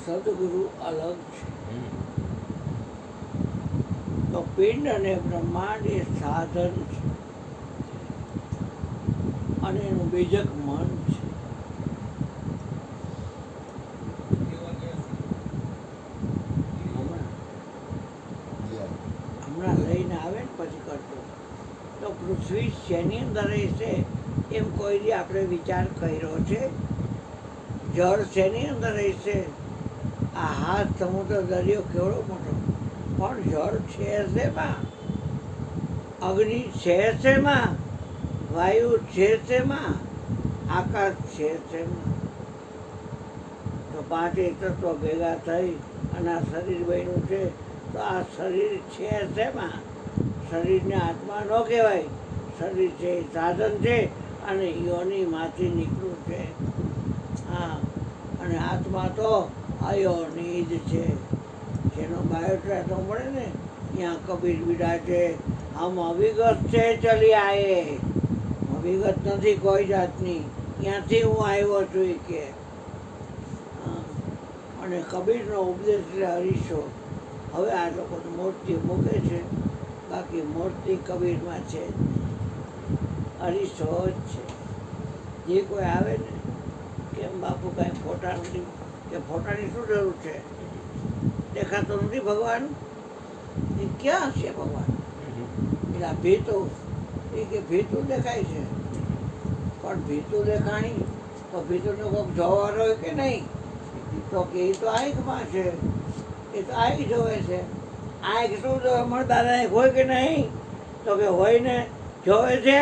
સદગુરુ અલગ છે. તો પિંડ અને બ્રહ્માંડ એ સાધન છે અને એનું બીજક મન છે. હમણાં લઈને આવે ને પછી કરજો. તો પૃથ્વી શેની અંદર રહેશે એમ કોઈ દી આપણે વિચાર કર્યો છે? જળ શેની અંદર રહેશે? આ હાથ સમુદ્ર દરિયો કેવડો મોટો, પણ જળ છે શેમાં? અગ્નિ છે શેમાં? વાયુ છે શેમાં? આકાશ છે શેમાં? તો પાંચે તત્વ ભેગા થઈ અને આ શરીર બન્યું છે. તો આ શરીર છે શેમાં? શરીરને આત્મા ન કહેવાય. શરીર છે એ સાધન છે અને યોનિમાંથી નીકળ્યું છે. હા, અને આત્મા તો અયોનિ જ છે. જેનો બાયોડેટા મળે ને ત્યાં કબીર બીડા છે, હમ અવિગત છે ચલી આયે. અવિગત નથી કોઈ જાતની, ત્યાંથી હું આવ્યો છું એ કે. અને કબીરનો ઉપદેશ એટલે હરીશો. હવે આ લોકો મૂર્તિ મૂકે છે, બાકી મૂર્તિ કબીરમાં છે જ નહીં. હરીશો જ છે. જે કોઈ આવે ને કેમ બાપુ કાંઈ ફોટા નથી, કે ફોટાની શું જરૂર છે? દેખાતો નથી ભગવાન? એ ક્યાં છે ભગવાન? એટલે આ ભીતું, એ કે ભીતું દેખાય છે. પણ ભીતું દેખાણી તો ભીતુંને કોઈક જોવાનો હોય કે નહીં? તો કે એ તો આંખમાં છે, એ તો આંખ જોવે છે. આંખ શું જોવે? મળદાર આંખ હોય કે નહીં? તો કે હોય ને. જોવે છે?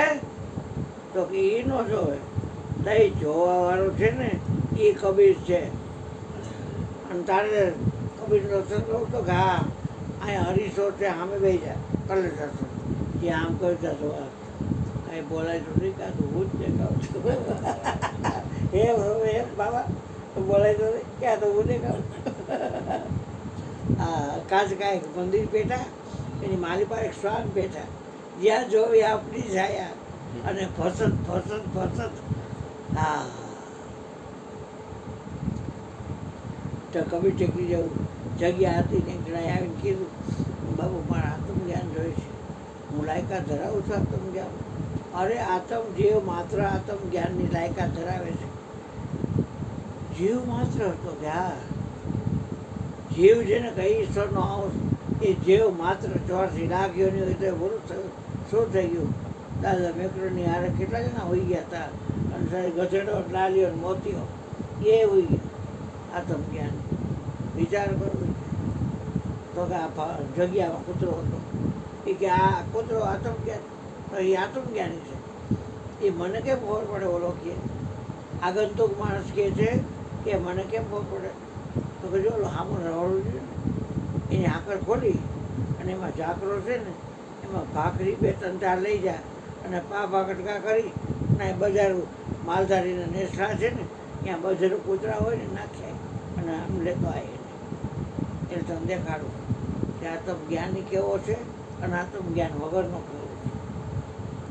તો કે એ ન જોવે. તઈ જોવાવાળો છે ને એ કબીર છે. અને તારે કબીરનો સંતો તો કે હા અહીંયા હરીશો છે, સામે બેસી જાય કલે જશો. જે આમ કહ્યું જશો કાંઈ બોલાય તો નહીં, કાં તો હું જ દેખાઉં છું. હે બાબા બોલાય તો નહીં, ક્યાં તો હું દેખાઉં. હા, કાચ કાંઈક મંદિર બેઠા, એની મારી પાસે એક શ્વાન બેઠા, જ્યાં જોવી આપણી છાયા અને ફસત ફસત ફસત. હા, તો કબીર ટેકરી જવું જગ્યા હતી ને જણાય આવીને કીધું, બાબુ મારા આત્મજ્ઞાન જોઈએ છે, હું લાયકાત ધરાવું છું આત્મજ્ઞાન. અરે આત્મ જીવ માત્ર આત્મજ્ઞાનની લાયકાત ધરાવે છે. જીવ માત્ર હતો કે હા, જીવ જેને કહી ઈશ્વરનો અંશ, એ જીવ માત્ર 84 લાખ યોની હોય તો બોલું થયું. શું થઈ ગયું? દાદા મેકરોની હારે કેટલા જણા હોઈ ગયા હતા, અને સાહેબ ગધેડો લાલીઓ મોતીઓ એ હોઈ ગયા. આત્મજ્ઞાન વિચાર કરવો. તો કે આ જગ્યામાં કૂતરો હતો, એ કે આ કૂતરો આત્મજ્ઞાન, તો એ આત્મજ્ઞાની છે. એ મને કેમ ખબર પડે? ઓળો કે આગંતુક માણસ કહે છે કે મને કેમ ખબર પડે? તો કે જો હામો રવાડું છે ને એની આકર ખોલી અને એમાં ઝાકરો છે ને એમાં ભાખરી 2-3-4 લઈ જાય અને ભાગટકા કરી અને બજાર માલધારીના નેસડા છે ને ત્યાં બજારો કૂતરા હોય ને નાખ્યા અને આમ લેતો આવે. એટલે તમે દેખાડું કે આત્મજ્ઞાની કેવો છે અને આત્મજ્ઞાન વગરનો કેવો છે.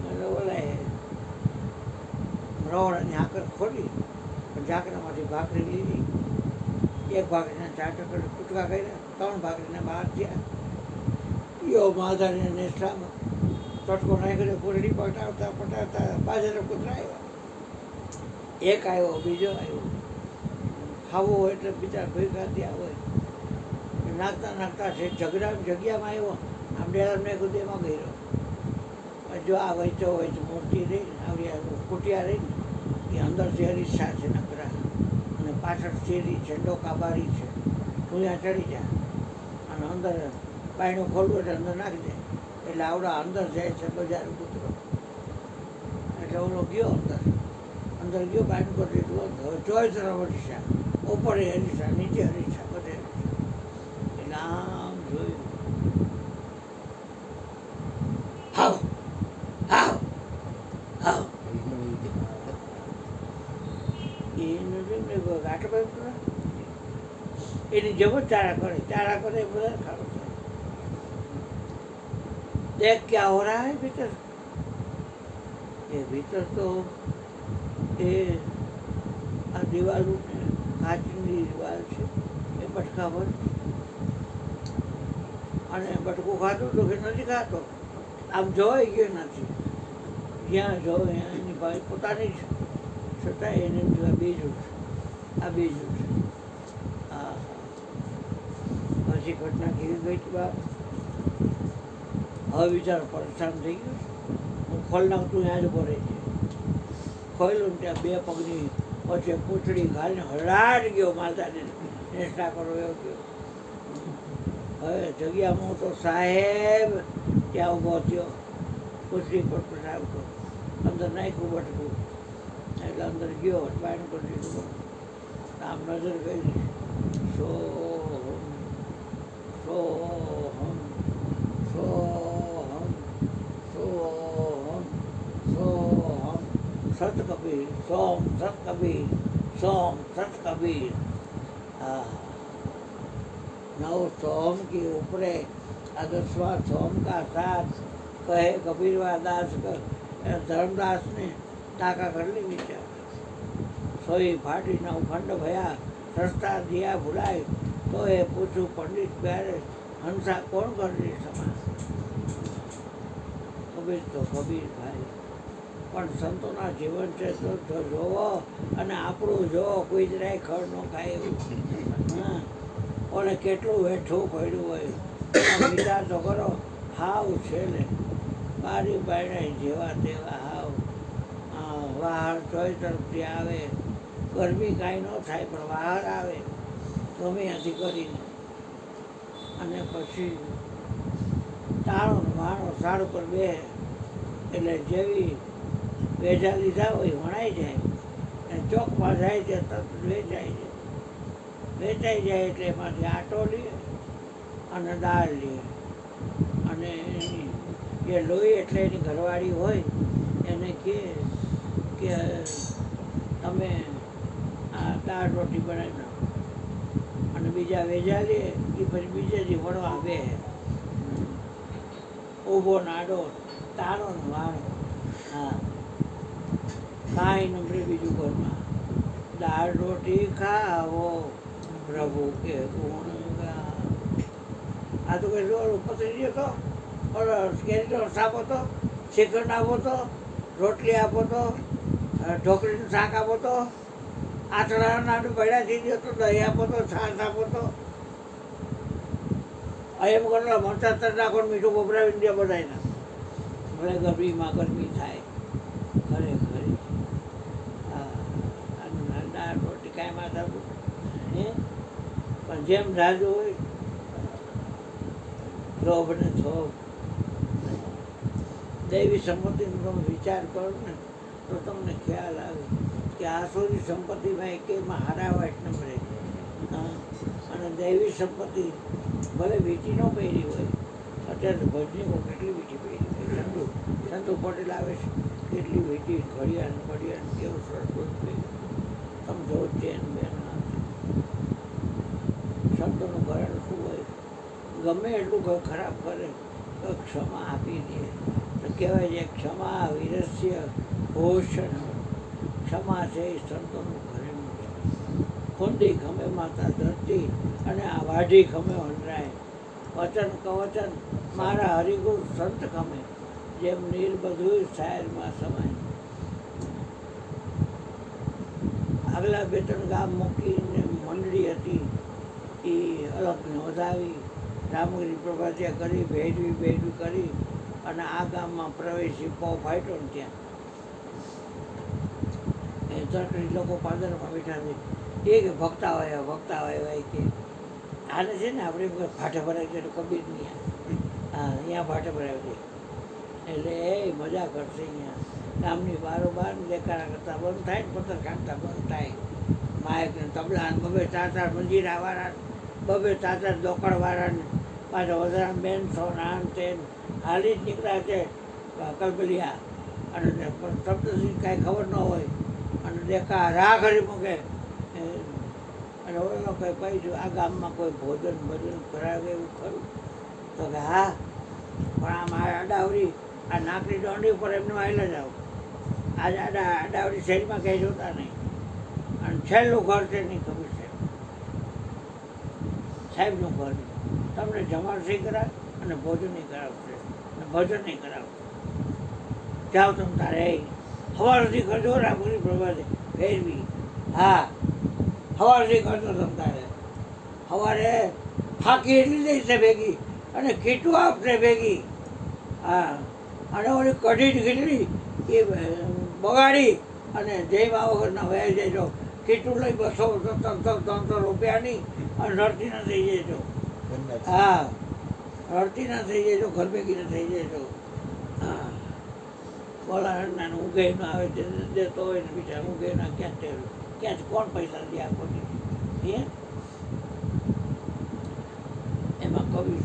એટલે બોલાય રવાડાની આકર ખોલી ઝાકરામાંથી ભાખરી લીધી, એક ભાખરીના 4 ટકા કૂટકા કર્યા, 3 ભાખરીના બહાર થયા. યો માલધારીના નેસડામાં તટકો નાખ્યો, પૂરડી પટાવતા પટાવતા બાજરો કૂતરા આવ્યા. એક આવ્યો, બીજો આવ્યો. ખાવું હોય એટલે બીજા ભેગા ત્યાં હોય. નાખતા નાખતા છે જગ્યામાં આવ્યો, આમ ડેરા મેં કીધું એમાં ગયો. જો આ વચ્ચો હોય તો મૂર્તિ રહી, આવી કુટિયા રહી ને એ અંદરથી અરીસા છે નકરા, અને પાછળ શેરી છે, ડોકાબારી છે. તું ત્યાં ચડી જા અને અંદર બાયણું ખોલવું એટલે અંદર નાખી દે. એટલે આવડા અંદર જાય છે બજાર કૂતરો. એટલે ઓલો ગયો અંદર ગયો, બાયણું કરી દીધું. હવે ચોઈ તરફ અરીસા, ઉપર અરીસા, નીચે અરીસા, બધે અરીસા. એટલે આમ જોયું, હાવ હાવ હાવ આટલો બધો એની જેમ જ ચારા કરે એ બધા ખાડો થાય. देख क्या हो रहा है भीतर? ये भीतर तो ये આ દિવાલો કાચની દિવાલ છે, બટકા ભર અને બટકું ખાતું તો કે નથી ખાતો, આમ જોવાઈ ગયો નથી. જ્યાં જોવે એની ભાઈ પોતાની જ છતાંય એને આ બીજું છે, આ બીજું છે. હા, પછી ઘટના કેવી ગઈ હતી બાપ. હવે વિચાર પરેશાન થઈ ગયું. હું ખોલ નાખતું ત્યાં જ ભરે છે. ખોલ્યું ને ત્યાં બે પગની વચ્ચે પૂંછડી ઘાલીને હલાટ ગયો માલધારીને નેસડા કરો એવો ગયો. હવે જગ્યામાં તો સાહેબ ત્યાં ઊભો થયો, પૂંછડી પર પેશાબ કરો, અંદર નાખ્યું બટકું એટલે અંદર ગયો, બાયણું કરી દીધું. આમ નજર કરી, સોહમ સોહમ સોહમ સોહમ સોહમ સત કબીર, સોમ સત કબીર, सोम सत कबीर। नौ सोम की ऊपरे अदस्वा सोम का साथ कहे कबीरवा दास धर्मदास ने टाका कर ली विचार सोई फाटी न उखंड भया सस्ता दिया भुलाए तो ये पूछू पंडित प्यारे हंसा कौन कर दी समा कबीर तो कबीर भाई પણ સંતોના જીવન છે તો જોવો અને આપણું જોવો કોઈ જરાય ખર ન ખાય એવું. હા, ઓને કેટલું વેઠવું પડ્યું હોય વિચાર તો કરો. હાવ છે ને બારી બાયણા જેવા તેવા હાવ બહાર ચોઈ તરફથી આવે, ગરમી કાંઈ ન થાય પણ બહાર આવે ગમે ત્યાંથી કરીને અને પછી તાણો વાણો ઝાડ પર બે એટલે જેવી વેજા લીધા હોય વણાઈ જાય અને ચોકમાં જાય છે તરત વેચાઈ જાય. વેચાઈ જાય એટલે એમાંથી આટો લે અને દાળ લે અને એ લોહી એટલે એની ઘરવાળી હોય એને કહે કે તમે આ દાળ રોટી બનાવી નાખો અને બીજા વેજા લે એ પછી બીજે દી વણવા બે ઊભો નાડો તારો ને વાળો. હા, કાંઈ નંબરે બીજું ઘરમાં દાળ રોટી ખાવો પ્રભુ કે ગુણ ગાવો. આ તો કઈ જોડું પતરી ગયો તો કેરીનો સાપ હતો, શ્રીખંડ આપો તો, રોટલી આપો તો, ઢોકળીનું શાક આપો તો, આથડાના નાનું ભેડા થઈ ગયો તો, દહીં આપો તો, છાશ આપો તો, એમ કરેલા મરચા તર નાખો મીઠું ગભરાવીને દે બધાને. ભલે ગરમીમાં ગરમી થાય ખરેખર. દાળ રોટી કાંઈ માથા હે પણ જેમ જાજુ હોય લોભ ને થોભ. દૈવી સંપત્તિનો તમે વિચાર કરો ને તો તમને ખ્યાલ આવે કે આસુરી સંપત્તિમાં એકેયમાં હારાવાટ નંબરે અને દૈવી સંપત્તિ ભલે વીંટી ન પહેરી હોય. અત્યારે ભજનીઓ કેટલી વીંટી પહેરી હોય. ચંદુ પટેલ આવે છે કેટલી વીંટી ઘડિયાળ ઘડિયાળ કેવું સરસ બધું પહેર્યું. તમે જો ચેન બેન શબ્દોનું ઘરેણું શું હોય. ગમે એટલું કોઈ ખરાબ કરે તો ક્ષમા આપી દે તો કહેવાય છે ક્ષમા વીરસ્ય ભૂષણ. ક્ષમા છે એ સંતોનું ઘરેણું છે. ખુંદી ખમે માતા ધરતી અને આ વાઢી ખમે વનરાય. વચન કવચન મારા હરિગુરુ સંત ખમે જેમ નીર બધું શાયરમાં સમાય. આગલા બે ત્રણ ગામ મૂકીને મંડળી હતી એ અલગને વધાવી રામગીરી પ્રભાતિયા કરી ભેડવી કરી અને આ ગામમાં પ્રવેશી પો ફાટ્યો ને ત્યાં એ તરકડી લોકો પાદરમાં બેઠા છે. એ કે ભક્તા હોય કે આને છે ને આપણે ફાટે ભરાય છે કબીર નહીં. હા, અહીંયા ફાટે ભરાય છે એટલે એ મજા કરશે. અહીંયા ગામની બારોબાર દેખાડા કરતા બંધ થાય ને પથ્થર ખાંડતા બંધ થાય. માયક ને તબલા ને બબે ચાર મંજીરાવાળા બબે ચાર દોકડવાળા ને પાછા વધારા બેનસો નાન તેન હાલી જ નીકળ્યા છે કલબલિયા અને શબ્દથી કાંઈ ખબર ન હોય અને દેખા રા કરી મૂકે અને ઓલો કંઈ પૈસું આ ગામમાં કોઈ ભોજન કરાવે એવું ખરું તો કે હા પણ આમ આડાવડી આ નાકની દોંડી ઉપર એમને આવેલા જાઓ. આજે આડાવડી શહેરમાં કંઈ જોતા નહીં અને છેલ્લું ઘર છે નહીં ખબર છે. સાહેબનું ઘર તમને જમાડશે કરાવે અને ભોજન કરાવશે અને ભજન કરાવશે. જાઓ તમે તારે સવાર સુધી કરજો રામુની પ્રભાતે ફેરવી. હા સવાર સુધી કરજો તમે તારે. સવારે ફાંકી એટલી દઈશ ભેગી અને કીટું આપશે ભેગી. હા અને ઓલી કઢી ખીચડી એ બગાડી અને જયમાં વગરના વહી જજો. કીટું લઈ 200 300 રૂપિયાની અને રડતી ના થઈ જજો. હા રડતી ના થઈ જજો, ઘર ભેગી ના થઈ જજો. હા બોલા ઊંઘે ના આવે તે દેતો હોય ને બીજા ઊંઘે ના ક્યાં કોણ પૈસા દે આપો એ એમાં કવિ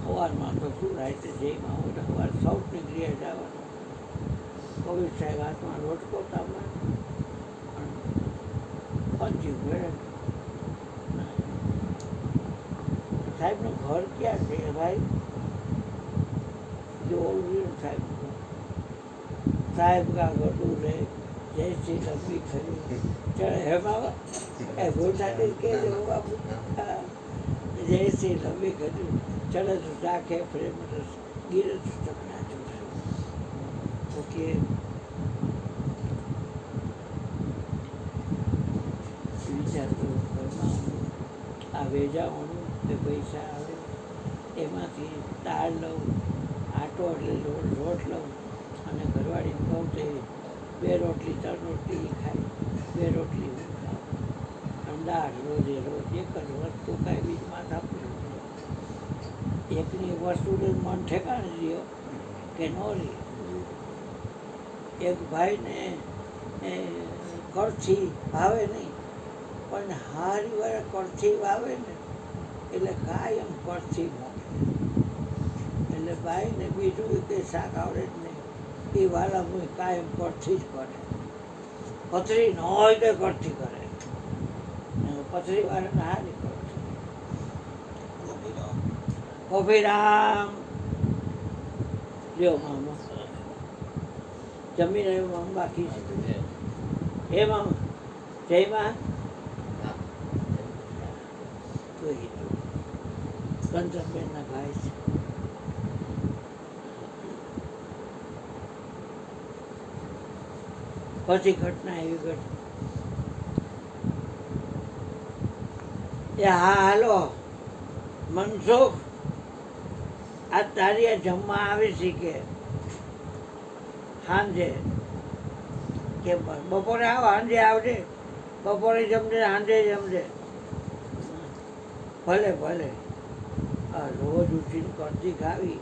સવારમાં તો શું રાતે જઈમાં હોય સવાર સૌની ક્રિયા જવાનું. કવિ સાહેબ હાથમાં લોટકો તામાં પંચી ભેળે. સાહેબનું ઘર ક્યાં છે ભાઈ? જો ઓલું સાહેબ સાહેબ કા ગટું રે જયશ્રી લંબી ખરી ચડે હેમાં એ ભૂલતા કે બાપુ જયશ્રી લંબી ખરી ચડે તો રાખે પ્રેમ રસ ગીરે તો ચકના જોશે. ઓકે વિચારતો ઘરમાં આ વેચાવાનું કે પૈસા આવે એમાંથી દાળ લઉં, આટો એટલે લોટ લઉં અને ઘરવાળીને કહું તે 2 રોટલી 3 રોટલી ખાય, 2 રોટલી હું ખાઉં. અને દાળ રોજે રોજ એક જ વસ્તુ ખાય, બીજી માથા એકની વસ્તુ મન ઠેકાણે રહ્યો કે ન રહ્યો. એક ભાઈને કરથી ભાવે નહીં પણ હારી વાર કરથી વાવે ને એટલે કાયમ કરથી મોકલે. એટલે ભાઈને બીજું કંઈ શાક આવડે જ નહીં. એ વાલા હું કાયમ કરથી જ કરે. પથરી ન હોય તો કરથી કરે. પથરી વાળાને હારી કરથી. કોફીરામ લ્યો મામા જમીને મામા બાકી છે. એ મામા જયમાં કંચનબેનના ભાઈ છે. પછી ઘટના એવી ઘટના એ હા હાલો મનસુખ આ તારી જમવા આવી છે કે સાંજે કે બપોરે આવ સાંજે આવજે. બપોરે જમજે સાંજે જમજે. ભલે ભલે. રોજ ઉઠીને કરતી ખાવી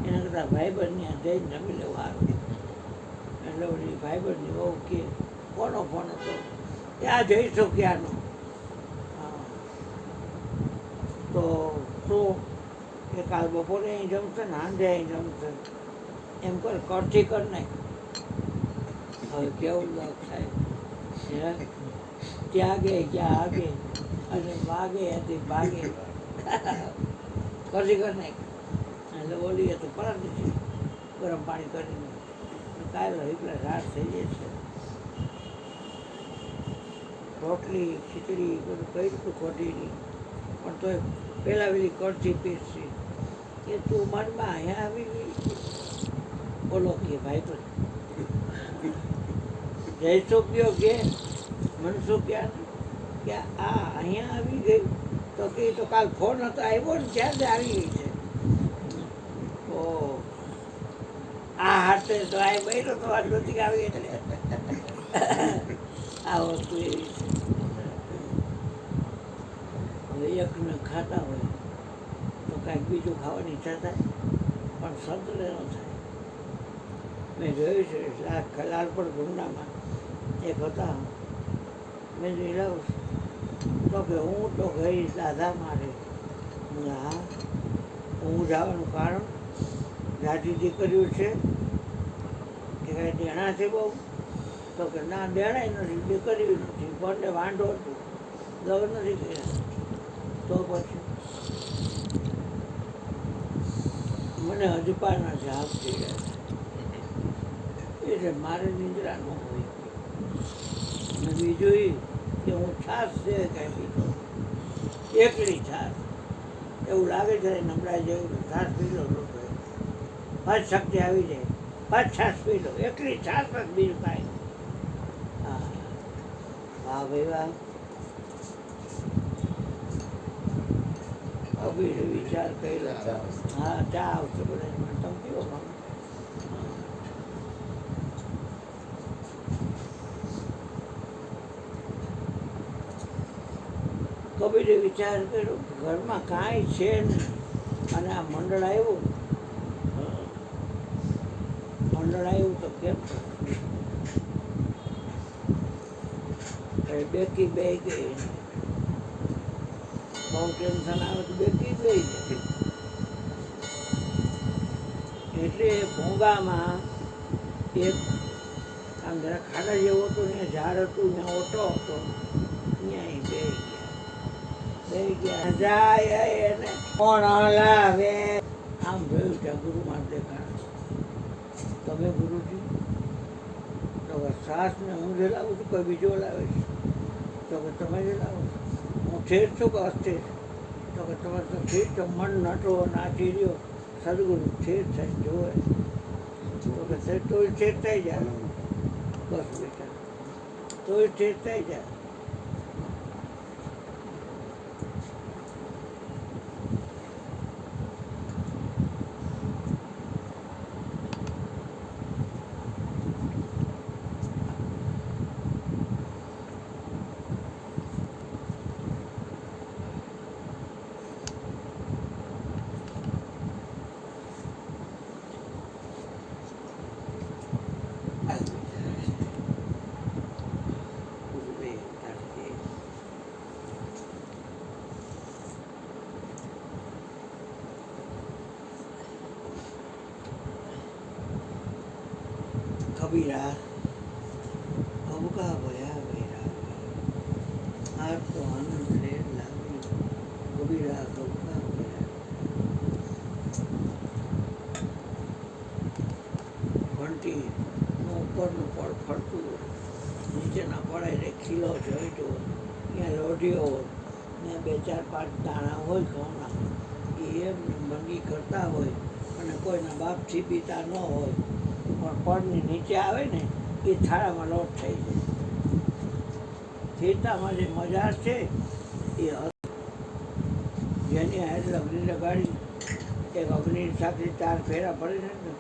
એના કરતાં ભાઈબંધની જઈને જમી લેવું સારું. એટલે ઓલી ભાઈબંધની બહુ કે કોનો ફોન હતો ત્યાં જઈશું ક્યાંનો. હા તો શું કે કાલ બપોરે અહીં જમશે ને સાંજે અહીં જમશે એમ કર કરથી કર નાખ. હવે કેવું લાગ સાહેબ ત્યાગે ક્યાં આગે અને વાગે હતી ભાગે કરથી કર નાખ. એટલે ઓલી હતું પરત છે ગરમ પાણી કરીને કાલે એકલા રાત થઈ જાય છે. રોટલી ખીચડી બધું કઈ રીતનું ખોટીની પણ તોય પહેલાં પેલી કરથી પીરસી કે તું મનમાં અહીંયા આવી ગઈ. બોલો કે ભાઈ તો જયસો કયો કે મનસુખ ક્યાં કે આ અહીંયા આવી ગઈ તો કે તો કાલ ફોન હતો આવ્યો ને ત્યાં જ આવી ગઈ છે. ઓ આ હાથે તો આ બહેરો તો આ નહોતી આવી એટલે આ વસ્તુ એવી છે. હવે એકને ખાતા હોય તો કાંઈક બીજું ખાવાની ઈચ્છા થાય પણ સંતરે ન થાય. મેં જોયું છે લાલપુર ગુંડામાં એક હતા. મેં જોઈ તો કે હું તો ગઈ દાદા મારે. હા હું જવાનું કારણ જાતિ દીકરીઓ છે કે કાંઈ દેણા છે બહુ. તો કે ના દેણાય નથી, દીકરીઓ નથી, બંને વાંઢો હતું, લગ્ન નથી કર્યા. તો પછી મને હજપાના છે આપતી ગયા એટલે મારે નિંદ્રા ન હોય. અને બીજું એ કે હું છાશ છે કાંઈ પીતો એકલી છાશ એવું લાગે છે નબળાઈ જેવું છાશ પી લો લોકો પાછ શક્તિ આવી જાય પાછ છાશ પી લો એકલી છાશ જ બીજું કાંઈ નહીં. હા વાહ ભાઈ વાહ. અભી વિચાર કર્યો. હા ચા આવશે બધા તમે પીવો ખાવ. કબીરે વિચાર કર્યો ઘરમાં કાંઈ છે નહીં અને આ મંડળ આવ્યું તો કેમ બેકી બે ગઈ બહુ ટેન્શન આવે તો બેકી બે જાય એટલે ભોંગામાં એક આમ જરા ખાડા જેવો હતો ત્યાં ઝાડ હતું ત્યાં ઓટો હતો ત્યાં બે ગયા જાય એને કોણ હલાવે આમ જોયું ત્યાં ગુરુ માં દેખાણ તમે ગુરુજી તો સાસને હું જ લાવું છું કોઈ બીજો લાવે છે તો કે તમે જ લાવો છો હું ઠેર છું કે અસ્થિર તો કે તમે તો ઠીક છો મન નટો નાચી રહ્યો સદગુરુ ઠેર થાય જોવે તો કે તોય ઠેર થઈ જાય બસ બેટા તોય ઠેર થઈ જાય. કબીરા કબકા ભયા વેરા આ તો આનંદ લે લાવી કબીરા કબકા ભયા ઘંટી ઉપરનું પડ ફરતું હોય નીચેના પડાય રે ખીલો જોઈતો હોય ત્યાં લોઢીઓ હોય ત્યાં 2-4-5 દાણા હોય ઘઉંના એ એમને મંગી કરતા હોય અને કોઈના બાપથી બીતા ન હોય પણ પડની નીચે આવે ને એ થાળામાં લોટ થઈ જાય. થેતામાં જે મજા છે એ જેની હારે અગ્નિ લગાડી એક અગ્નિ સાથે 4 ફેરા પડે ને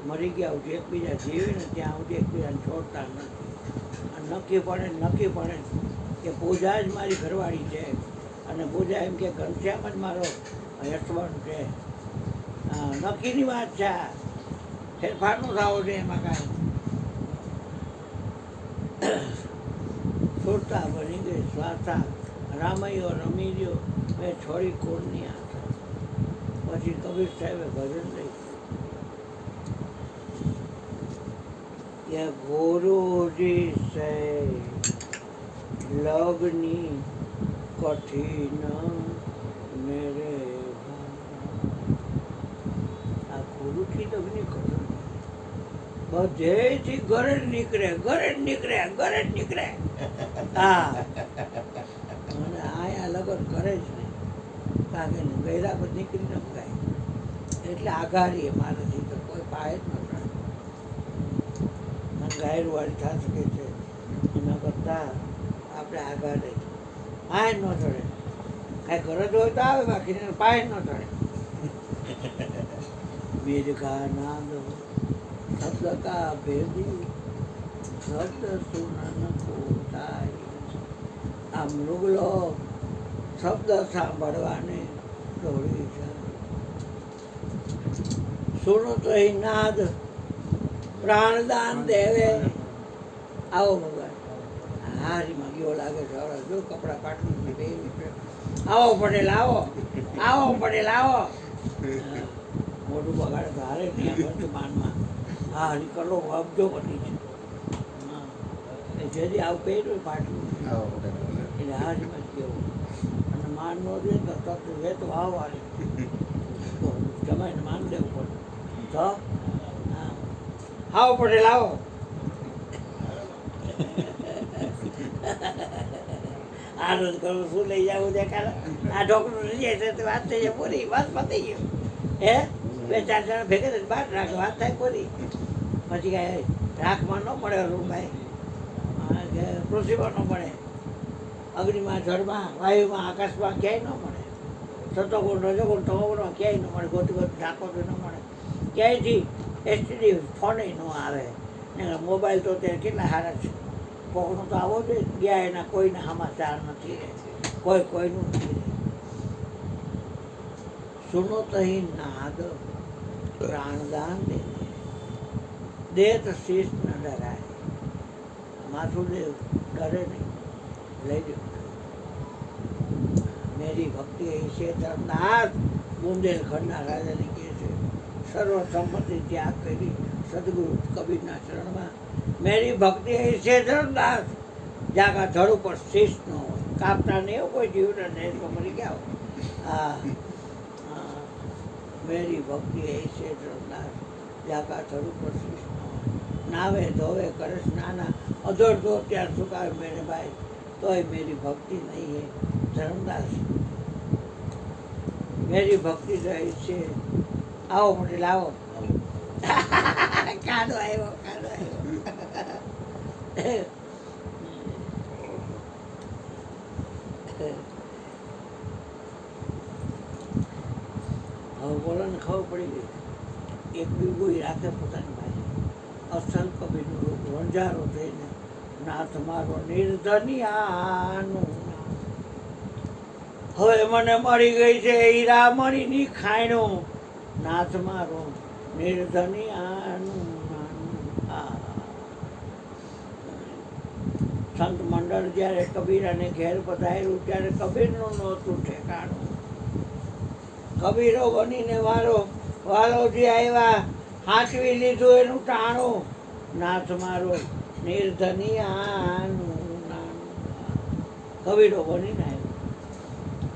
મરી ગયા સુધી એકબીજા જીવે ને ત્યાં સુધી એકબીજાને છોડતા નથી. નક્કી પડે કે પૂજા જ મારી ઘરવાળી છે અને પૂજા એમ કે ઘનશ્યામ જ મારો હસબન્ડ છે. નક્કીની વાત છે આ ફેરફાર નો થવો છે એમાં કાંઈ. છોડતા બની ગઈ સ્વાર્થા રામૈયો રમી ગયો મેં છોડી કોણની આશા. પછી કબીર સાહેબે ભજન લઈ કે ગુરુજી સે લગની કઠિન મેરે આ ગુરુથી લગની કઠિન બધેથી ઘરે જ નીકળે હા અને આયા લગન કરે જ નહીં કારણ કે ગયરા પર નીકળી ન ગાય એટલે આઘારી મારાથી તો કોઈ પાય જ ન થાય ગાયરવાળી થા શકે છે એના કરતાં આપણે આઘારે પાય ન ચડે કાંઈ ગરજ હોય તો આવે બાકી પાય ન ચડે. મેરઘા નાદ શબ્દ કા ભેદી શબ્દ સુનન કો થાય. આ મૃગલો શબ્દ સાંભળવાને દોડી જાય. સુનો તો એ નાદ પ્રાણદાન દેવે. આવો ભગવાન હારીમાં ગયો લાગે છે જો કપડાં પાટલું બે આવો પટેલ આવો મોટું બગાડે તો હારે ત્યાં વર્તમાનમાં હા હરિકલો અબજો બની છે. હા જેથી આવું પહેર્યું પાટલું એટલે હારીમાં જ ગયો અને માન નો દે તો તક વેત વાવવાની તો જમાઈને માન દેવું પડે તો આવો પટેલ આવો આનંદ કરું શું લઈ જાવું દેખાડે આ ઢોકળું લઈ જાય છે તો વાત થઈ જાય પૂરી વાત પતી ગયું હે 2-4 જણા ભેગા થઈને બહાર રાખ વાત થાય પૂરી પછી કાંઈ રાખમાં ન મળે રૂમભાઈ પૃથ્વીમાં ન મળે અગ્નિમાં જળમાં વાયુમાં આકાશમાં ક્યાંય ન મળે સતોગુણ રજોગુણ તમોગુણમાં ક્યાંય ન મળે ગોતી ગોતી ઢાંકો તો ન મળે ક્યાંયથી એસટીડી ફોને ન આવે ને મોબાઈલ તો અત્યારે કેટલા સારા છે કોકનો તો આવો જોઈએ ગયા એના કોઈના સમાચાર નથી કોઈ કોઈનું નથી સુનો તહી નાદ પ્રાણદાન દે દેત શીશ ન ડરાય માથુદેવ ડરે નહીં લઈ લો મેરી ભક્તિ છે ધર્મનાથ બુંદેલખંડના રાજાને કહે છે સર્વસંમતિ ત્યાગ કરી સદગુરુ કબીરના ચરણમાં મેરી ભક્તિ છે ધર્મનાથ જાગા ધડ ઉપર શીશ ન હોય કાપતા ને એવું કોઈ જીવને નહીં તો મરી ગયા હા મેરી ભક્તિ છે ધર્મનાથ જાગા ધડ ઉપર શીશ ન હોય નાવે ધોવે કરે સ્નાના અધોર દો ત્યાર સુકાવે મેરે ભાઈ તોય મેરી ભક્તિ નહીં હે ધર્મદાસ મેરી ભક્તિ રહી છે આવો મને લાવો કાઢો આવ્યો હવે બોલો ને ખબર પડી ગઈ એક બીગુઈ રાખે પોતાની ભાઈ અસલ કબીરનું રૂપ વંજારો થઈને નાથ મારો નિર્ધનિયાનું હવે મને મળી ગઈ છે હીરામણીની ખાયણું નાથ મારો નિર્ધનિયાનું સંત મંડળ જ્યારે કબીરાને ઘેર પધાર્યું ત્યારે કબીરનું નહોતું ઠેકાણું કબીરો બનીને વાલોજી આવ્યા હાંચવી લીધું એનું ટાણું નાથ મારો નિર્ધનિયાનું કબીરો બનીને આવ્યો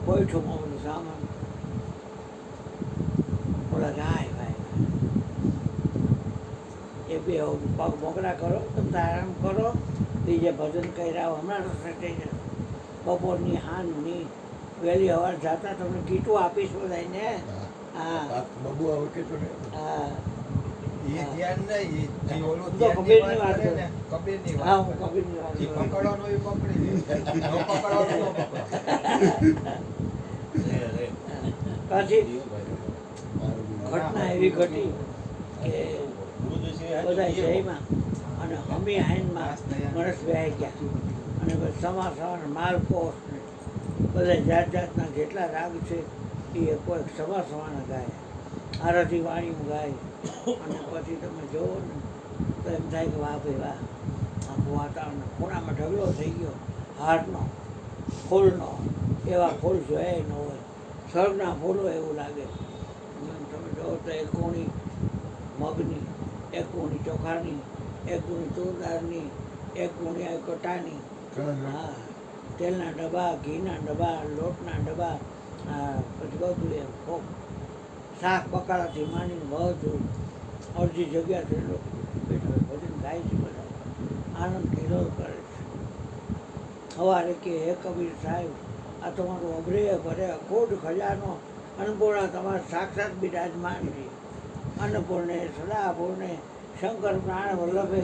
કોઈઠુંમાં બધું સામાન ઓલા ગાય ભાઈ એ બે પગ મોકરા કરો તમે આરામ કરો બીજે ભજન કર્યા હમણાં રસ્તે થઈ જશે બપોરની હાનની વહેલી સવાર જતા તમને કીટું આપીશ બધાને હા હા પછી ઘટના એવી ઘટી કે બધા જયમાં અને હમી હાઈનમાં મણસ વ્યાઈ ગયા અને સમાસાર માલકોસ ને બધા જાત જાતના જેટલા રાગ છે એ કોઈ સમાસવાના ગાય આરતી વાણીઓ ગાય અને પછી તમે જોવો ને તો એમ થાય કે વાહ ભાઈ વાહ આખું વાતાવરણ ખૂણામાં ઢગલો થઈ ગયો હારનો ફૂલનો એવા ફૂલ જોયા ન હોય સ્વર્ગના ફૂલો એવું લાગે તમે જોવો તો એક કોણી મગની એક કોણી ચોખાની એક કોણી તુરદારની એક કોણી કટાની હા તેલના ડબ્બા ઘીના ડબ્બા લોટના ડબ્બા પછી બધું એમ ખૂબ શાક બકાલાથી માંડીને બધું અડધી જગ્યાથી લોકો બેઠા ભજન ગાય છે બધા આનંદ કિલોલ કરે છે સવારે કે હે કબીર સાહેબ આ તમારું અભરે ભરે અખોટ ખજાનો અન્નપૂર્ણા તમારા સાક્ષાત બિરાજમાન છે અન્નપૂર્ણે સદાપૂર્ણે શંકર પ્રાણ વલ્લભે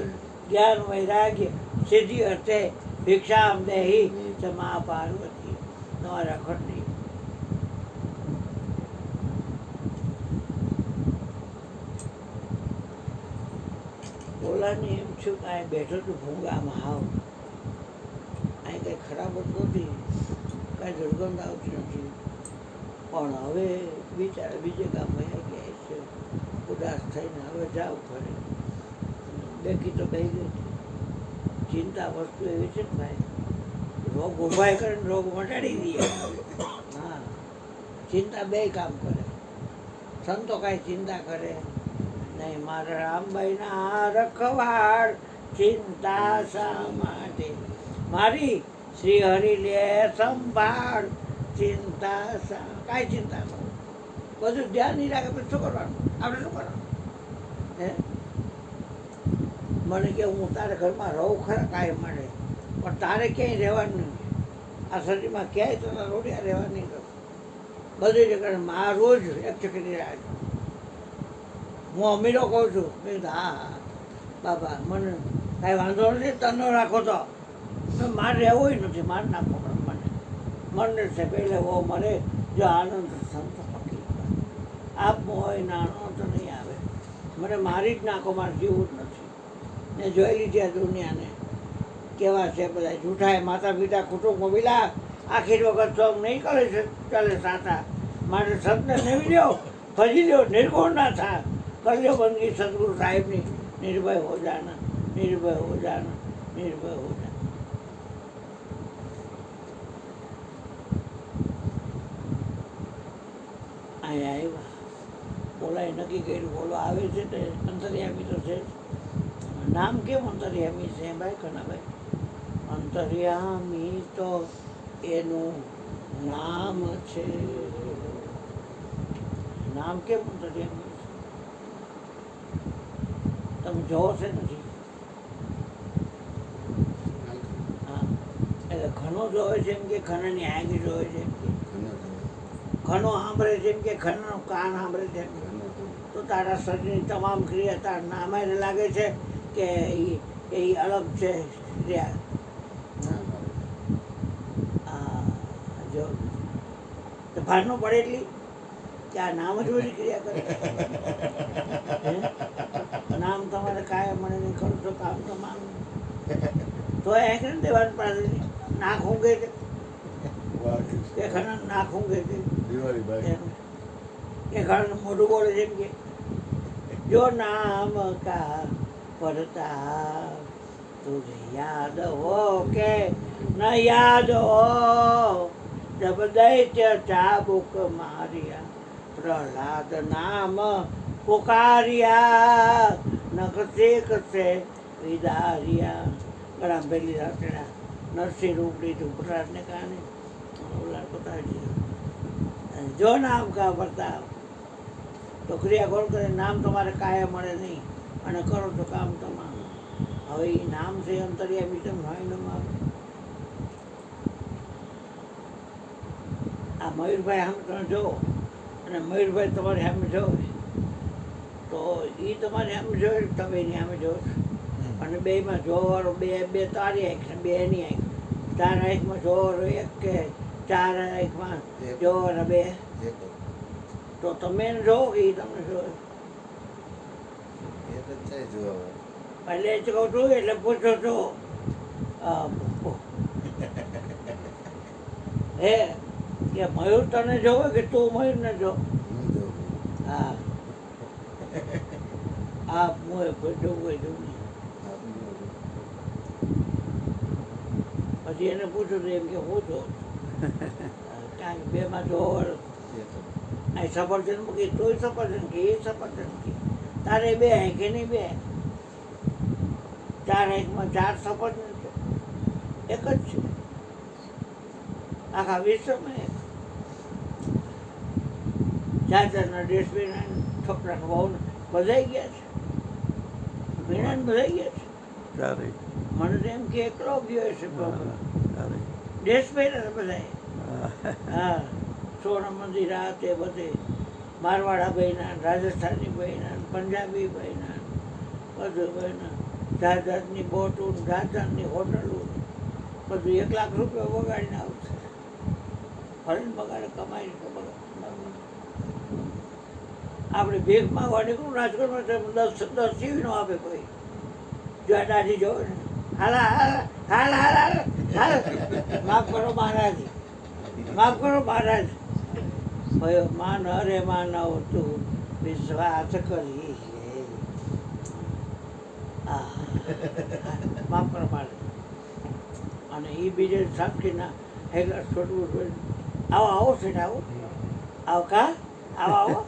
જ્ઞાન વૈરાગ્ય સિદ્ધિ અર્થે ભિક્ષામ દેહી મા પાર્વતી તમારા ખંડી બોલાને એમ છું કે અહીં બેઠો તો ભૂંગામાં હાવ અહીં કંઈ ખરાબ જ નથી કાંઈ દુર્ગંધ આવતી નથી પણ હવે બિચારા બીજે ગામમાં ગયા છે ઉદાસ થઈને હવે જાવ ફરે બેકી તો કહી ગઈ ચિંતા વસ્તુ એવી છે ને ભાઈ રોગ ઉભાઈ કરીને રોગ મટાડી દઈએ હા ચિંતા બે કામ કરે સંતો કાંઈ ચિંતા કરે નહીં મારા રામભાઈના રખવાડ ચિંતા શા માટે મારી શ્રી હરિ લે સંભાળ ચિંતા શા કાંઈ ચિંતા કરો બધું ધ્યાન નહીં રાખે પછી શું કરવાનું આપણે શું કરવાનું હે મને કે હું તારે ઘરમાં રહું ખરા કાંઈ માટે પણ તારે ક્યાંય રહેવાનું નહીં આ શરીરમાં ક્યાંય તને રોડિયા રહેવા નહીં દો. બધી જગ્યાએ મા રોજ એક ચકરી રાહ જોઉં. હું અમીરો કહું છું. મેં કીધું હા હા બાબા મને કાંઈ વાંધો નથી, તને ન રાખો તો મારે રહેવું નથી, મારે નાખો મને મનને છે પહેલે વો મરે જો આનંદ સંત ફકીર. આપ હોય નાનો તો નહીં આવે, મને મારી જ નાખો, મારે જીવવું જ નથી. ને જોઈ લીધી આ દુનિયાને કેવા છે બધા જૂઠા માતા પિતા કુટુંબ મિલા આખી વખત સોંગ નહીં કરે છે ચાલે સાતા. માટે સતને નેવી લ્યો, ભજી લ્યો, નિર્ગુણ ના થા, કર્યો બંદગી સદગુરુ સાહેબની. નિર્ભય હો જાના, નિર્ભય હો જાના, નિર્ભય હો જાના. અહીંયા આવ્યા બોલાય નક્કી કર્યું, બોલો આવે છે તે અંતર્યામી તો છે. નામ કેમ અંતર્યામી છે ભાઈ કનાભાઈ? અંતર્યામી તો એનું નામ છે. નામ કેમ અંતર્યામી છે? તમે જોવો છે નથી? હા, એટલે ઘણો જોવે છે એમ કે ઘણાની આગી જોવે છે એમ કે ઘણો સાંભળે છે એમ કે ઘણાનો કાન સાંભળે છે એમ. તો તારા શરીરની તમામ ક્રિયા તારા નામે લાગે છે કે એ અલગ છે રહ્યા? જો તો ભાર ન પડે એટલી કે આ નામ જ બધી ક્રિયા કરે. નામ તમારે કાયમ મને નહીં કરું તો કામ તો માનું તો એ કે દેવાનું પાસે નાક ઊંઘે છે કે ઘણા નાક ઊંઘે છે કે ઘણા મોઢું બોલે છે એમ કે જો નામ કા પડતા તુझे याद हो के न याद हो जब दैत्य चाबुक मारिया प्रहलाद नाम पुकारिया नकसे कसे विदारिया. ઘણા પહેલી રાત્રે નરસિંહ રૂપ લીધું પ્રહલાદને કારણે ઓલા બતાવી દીધું. જો નામ કા પ્રતાપ તો ક્રિયા કોણ કરે? નામ તમારે કાયમ મળે નહીં અને કરો તો કામ તમારું. હવે એ નામ છે અંતર્યામી તેમ હોય ન આવે. આ મયુરભાઈ સામે તમે જોવો અને મયુરભાઈ તમારી સામે જોવે તો એ તમારી સામે જોવે, તમે એની સામે જોવો છો. અને બેમાં જોવાળો બે તારી આંખ ને બે એની આંખ. ચાર આંખમાં જોવાળો એક કે ચાર આંખમાં જોવાળા બે? તો તમે એને જોવો કે એ તમને જોવે? એટલે જ કહું છું, એટલે પૂછો છો હે કે મયુર તને જોવે કે તું મયુરને જો? હા આપ મોએ જોવું જોવું. પછી એને પૂછું તો એમ કે હું જોઉં કારણ કે બેમાં જોવા અહીં સફરજન મૂકી તોય સફરજન કે એ સફરજન કે તારે બે આંખે નહીં બે ચાર આંખમાં ચાર સફરજન છે, એક જ છે આખા વિશ્વમાં. એક જાતના ડેસ્ટબિન છોકરાને બહુ બધાઈ ગયા છે, ભીણાને બધાઈ ગયા છે. મને તો એમ કે એકલો ગયો છે ડેસ્ટબિન બધાય. હા સોના મંદિર આ તે બધે મારવાડા બહેના, રાજસ્થાની બહેના, પંજાબી બહેના, બધું બહેના, જાત જાતની બોટું, જાત જાતની હોટલું, બધું 1 લાખ રૂપિયા બગાડીને આવશે. ફરીને બગાડે કમાઈ તો બગાડ. આપણે ભેગ માંગવા નીકળું રાજકોટમાં 10 સીવી નો આપે કોઈ. જો આ દાઢી જોવે ને હાલ હાલ હાલ હાલ હાલ હાલ માફ કરો મહારાજ, માફ કરો મહારાજ. ભયો માન અરે માનવ તું વિશ્વાસ કરી માફ કરો મહારાજ. અને એ બીજે સાક્ષીના હેગલા છોડવું જોઈએ. આવો આવો છે ને આવો આવો કા આવો આવો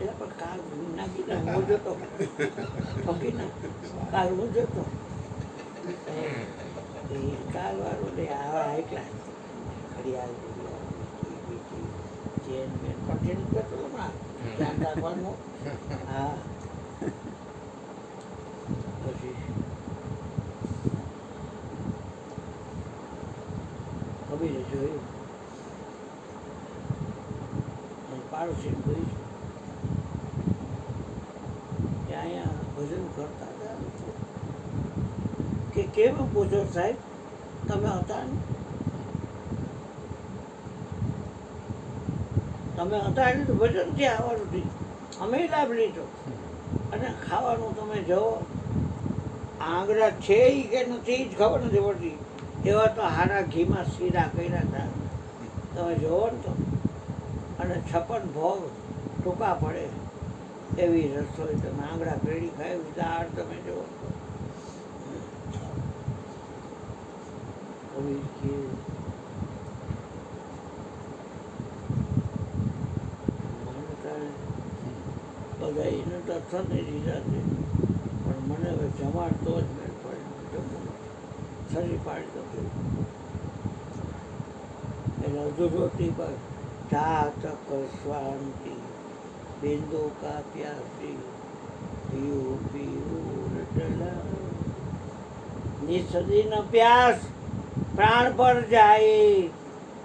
એટલે પણ કાલ નાખી હું જોતો ઠોકી ના કાલ હું જોતો કાલ વાળું લે આવા એકલા ઘડિયાળ ચેન મેન કન્ટિન્યુ કરતો હમણાં ધ્યાન રાખવાનું. હા પછી પાડોશીને કહ્યું કે અહીંયા ભજન કરતા હતા કે કેમ પૂછો સાહેબ તમે હતા ને તમે હતા એટલે તો ભજન ત્યાં આવવાનું થયું અમે લાભ લીધો અને ખાવાનું તમે જુઓ આંગળા છે ઈ કે નથી જ ખબર નથી પડતી એવા તો હારા ઘીમાં શીરા કર્યા હતા તમે જુઓ ને તો અને 56 ભોગ ટૂંકા પડે એવી રસોઈ તમે આંગળા પેઢી ખાઈ દાળ તમે જુઓ બધા એને તો થતી દીધા છે પણ મને હવે જમાડ તો જ મેળ પડે શરીર પાડી દો એટલે અધૂરોથી પર જાત શાંતિ બિંદુ કા પ્યાસી પીવું પીવું રટલા નિસદીન પ્યાસ પ્રાણ પર જાય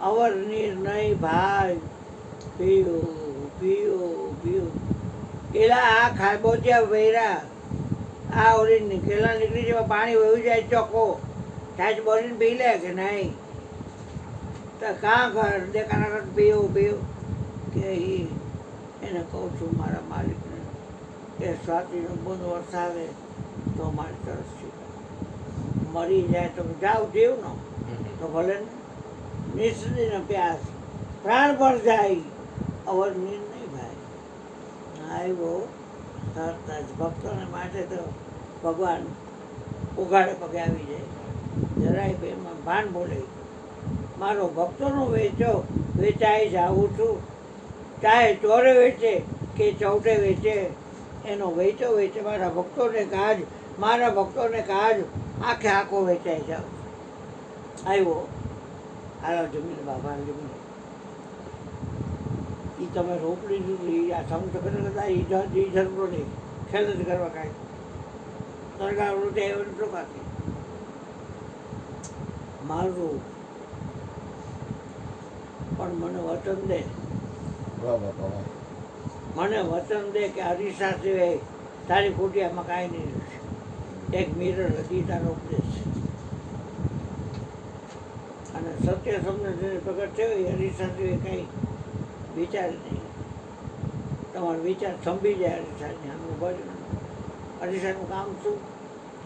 અવર નીર નહીં ભાઈ પીવું પીવું પીવું કેલા આ ખાબો ત્યાં વૈરા આ ઓલી કેલા નીકળી જેવા પાણી વહી જાય ચોખ્ખો છાશ બોલીને પી લે કે નહીં તો કાં ઘર દેખાના પીવું પીવું કે એને કહું છું મારા માલિકને કે સ્વાતિનું બૂંદ વરસાવે તો મારી તરસથી મરી જાય તો જાવ જીવનો તો ભલે ને નિસદીનો પ્યાસ પ્રાણ પર જાય અવર નીર નહીં ભાઈ આવ્યો તરત જ ભક્તોને માટે તો ભગવાન ઉઘાડે પગે આવી જાય જરાય એમાં ભાન બોલે મારો ભક્તોનો વેચાઈ જાઉં છું ચાહે ચોરે વેચે કે ચૌટે વેચે એનો વેચે મારા ભક્તોને કાજ આખે આખો વેચાઈ જાઉં આવ્યો હાલો જમીન બાબા જમીન એ તમે રોકડી દીધી આ સમજ કરતા એ જરૂરો નહીં ખેલ જ કરવા કાંઈ સરકાર વૃત્તિ એવું શું કાંઈ મારું પણ મને વચન દે મને વચન દે કે અરીસા સિવાય તારી કુટિયામાં કાંઈ નહીં રહેશે એક મિરર હતી તારો ઉપદેશ અને સત્ય તમને જેને પ્રગટ થયો એ અરીસા સિવાય કંઈ વિચાર નહીં તમારો વિચાર સંભી જાય અરીસાની આનું ભજન અરીસાનું કામ શું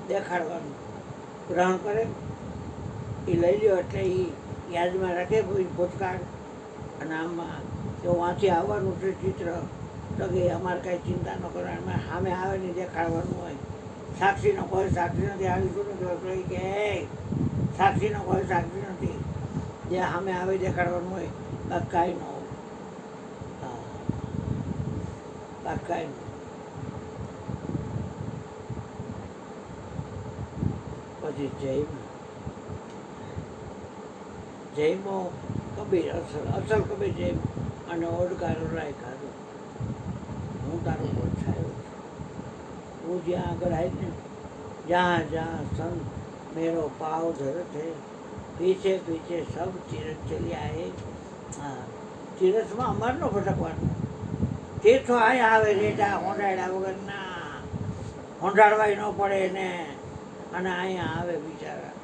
દેખાડવાનું ગ્રહણ કરે એ લઈ લ્યો એટલે એ યાદમાં રાખે ભૂતકાળ અને આમાં જો વાંચી આવવાનું છે ચિત્ર તો કે અમારે કાંઈ ચિંતા ન કરવાની સામે આવે ને દેખાડવાનું હોય સાક્ષીનો કોઈ સાક્ષી નથી આવીશું નથી કે સાક્ષીનો કોઈ સાક્ષી નથી જે સામે આવે દેખાડવાનું હોય બાકી કાંઈ ન હોય બાકી કાંઈ ન પછી જૈમો કબીર અસલ કબીર જૈમ અને ઓડકારો રાય ખાધો હું તારો ઓછાયો હું જ્યાં આગળ આવી ને જहाँ जहाँ संत मेरो पाव धरत है पीछे पीछे सब तीरथ चली आए हाँ तीरथમાં અમારનો ભટકવાનું તીર્થો અહીંયા આવે રેટા હોંડાડ્યા વગરના હોંડાડવાય ન પડે ને અને અહીંયા આવે બિચારા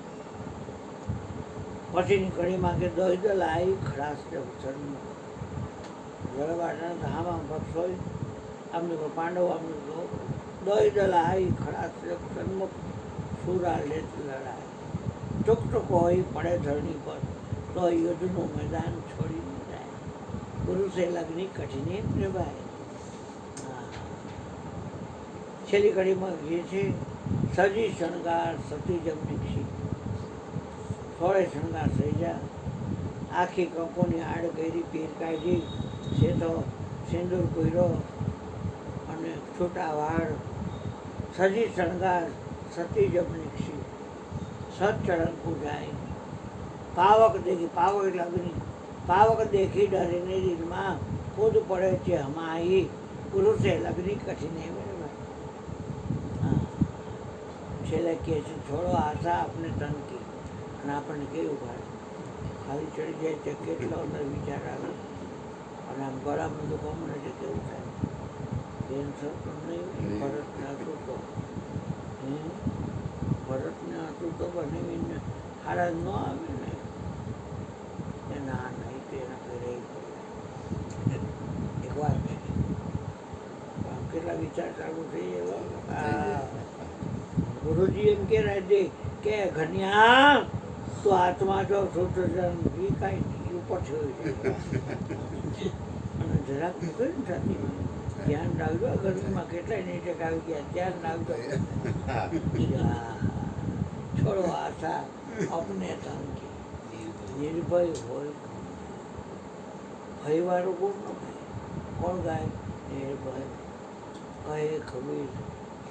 પછીની કડીમાં કે દોઈ દલ આવી ખડાસ સન્મુખ લડવાના ધામા ભક્ષ હોય આમની પર પાંડવ આમની દોઈ દલ આવી ખડાસ સન્મુખ સુરા લેત લડાય ટૂંક હોય પડે ધરણી પર તો યુદ્ધનું મેદાન છોડી ન જાય ગુરુ સે લગ્ની કઠિને પ્રભાય છેલ્લી કડીમાં જે છે સજી શણગાર સતી જમનીક્ષી થોડે શણગાર થઈ જા આખી કંકોની આડ ગેરી પીર કાઢી છે તો સિંદૂર કોયરો અને છૂટા વાળ સજી શણગાર સતી જમનીક્ષી સત ચરણ પૂજાય પાવક એટલે અગ્નિ પાવક દેખી ડરીને દિલમાં કૂદ પડે છે હમાઈ પુરુષે લગ્ની કઠિને છેલ્લે કહે છે છોડો આશા આપણે તન કી અને આપણને કેવું ભાઈ ખાલી ચડી જાય છે કેટલો અંદર વિચાર આવે અને આમ ગળા ગળામાં દુખવા મળે છે કેવું થાય કેન્સર પણ નહીં ભરતને હતું તો ભરતને હતું તો બનાવીને હારા ન આવે ને એ ના નહીં તો એના ઘરે પડે એક વાત છે કેટલા વિચાર ચાલુ થઈ એવા ગુરુજી એમ કે દે કે ઘનિયા તો હાથમાં જો શુદ્ધ જન એ કાંઈ નહીં ઉપર થયું છે અને જરાક મૂકે ને છાતીમાં ધ્યાન રાખજો ગરમીમાં કેટલાય નીચે આવી ગયા ધ્યાન રાખજો છોડો આશા અપને તન નિર્ભય હોય ભયવાળું કોણ ન ગાય કોણ ગાય નિર્ભય કહે ખબીર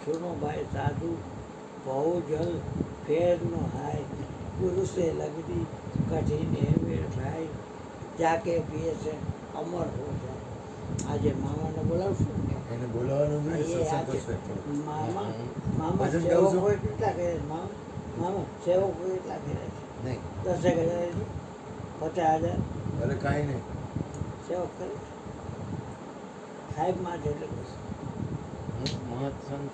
સુનો ભાઈ સાધુ બહુ જલ ફેર નો હાય ગુરુ સે લગતી કઠિન મેળ ભાઈ જાકે પીએ છે અમર હો જાય આજે મામાને બોલાવશું ને એને બોલાવવાનું મામા મામા સેવકો કેટલા કરે મામા સેવકો કેટલા કરે છે નહીં 10,000 50,000 અરે કાંઈ નહીં સેવક કરે સાહેબ માં છે એટલે મહત્સંગ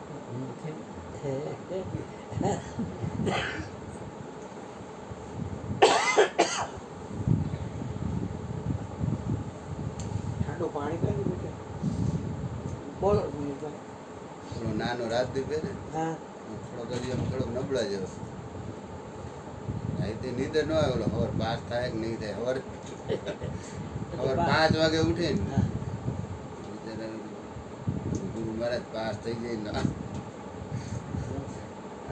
ઠંડુ પાણી કરી બેટા બોલો સુનિલભાઈ નાનો રાજદીપ ને હા થોડોક હજી આમ થોડોક નબળા જેવો અહીંથી નીંદર ન આવે સવાર 5 થાય કે નહીં થાય સવાર 5 વાગે ઉઠે ને હા ગુરુ મહારાજ પાસ થઈ જાય ને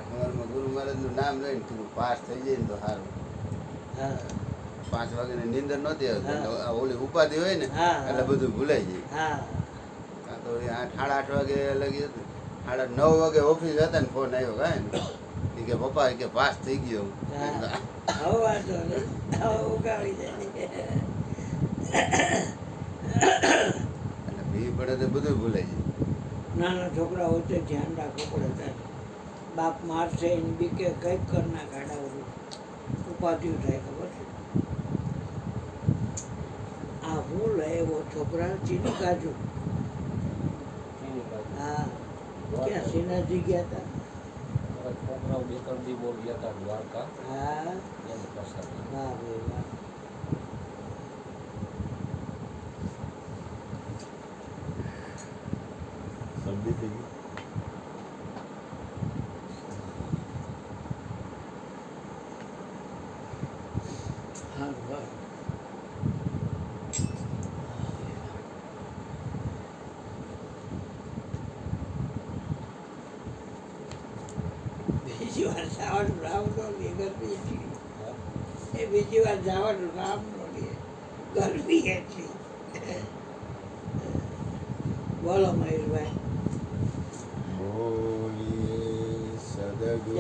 સવારમાં ગુરુ મહારાજનું નામ લઈને કીધું પાસ થઈ જાય ને તો સારું હા 5 વાગ્યાની નીંદર નહોતી આવતી ઓલી ઉપાધિ હોય ને હા, એટલે બધું ભૂલાઈ જાય હા કાં તો 8:30 વાગે લગી હતું 9:30 વાગે ઓફિસ હતા ને ફોન આવ્યો કાંઈ ને એ કે પપ્પા કે પાસ થઈ ગયો હા. હવે વાંધો નહીં હવે ઉગાડી જાય એટલે ભી પડે તો બધું ભૂલાઈ જાય નાના છોકરા હોય તો ધ્યાન રાખવું પડે તારે બાપ મારશે એની બીકે કંઈક કરી ના કાઢા બધું ઉપાધિઓ થાય ખબર છે આ હું લાવ્યો છોકરા ચીની કાજુ હા ક્યાં શ્રીનાથજી ગયા હતા છોકરાઓ 2-3 દી બોલ ગયા હતા દ્વારકા હા એની પ્રસાદ વાહ ભાઈ વાહ શરદી થઈ ગઈ હા વાહ બીજી વાર જવાનું રામ નો લે ગરમી એટલી એ બીજી વાર જવાનું રામ નો લે ગરમી એટલી બોલો મયુરભાઈ બોલીએ સદગુરુ